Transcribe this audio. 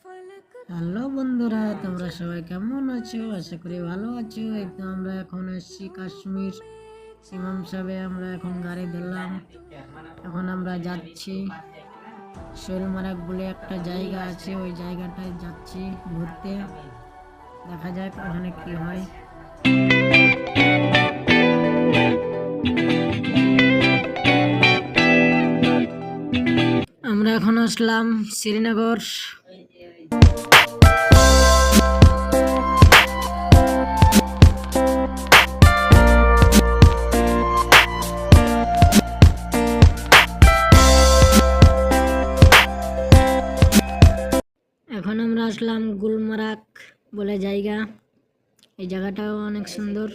Hello বন্ধুরা, তোমরা সবাই কেমন আছো? আশা করি ভালো আছো। এই তো আমরা এখন এসেছি কাশ্মীর ইমাম সাহেবে। আমরা এখন গাড়ি ধরলাম, এখন আমরা যাচ্ছি শৈলমারাগ বলে একটা জায়গা আছে, ওই জায়গাটায় যাচ্ছি ঘুরতে। দেখা যাক ওখানে কি হয়। আমরা এখন আসলাম শ্রীনগর। এখন আমরা আসলাম গুলমারাগ বলে জায়গা। এই জায়গাটাও অনেক সুন্দর।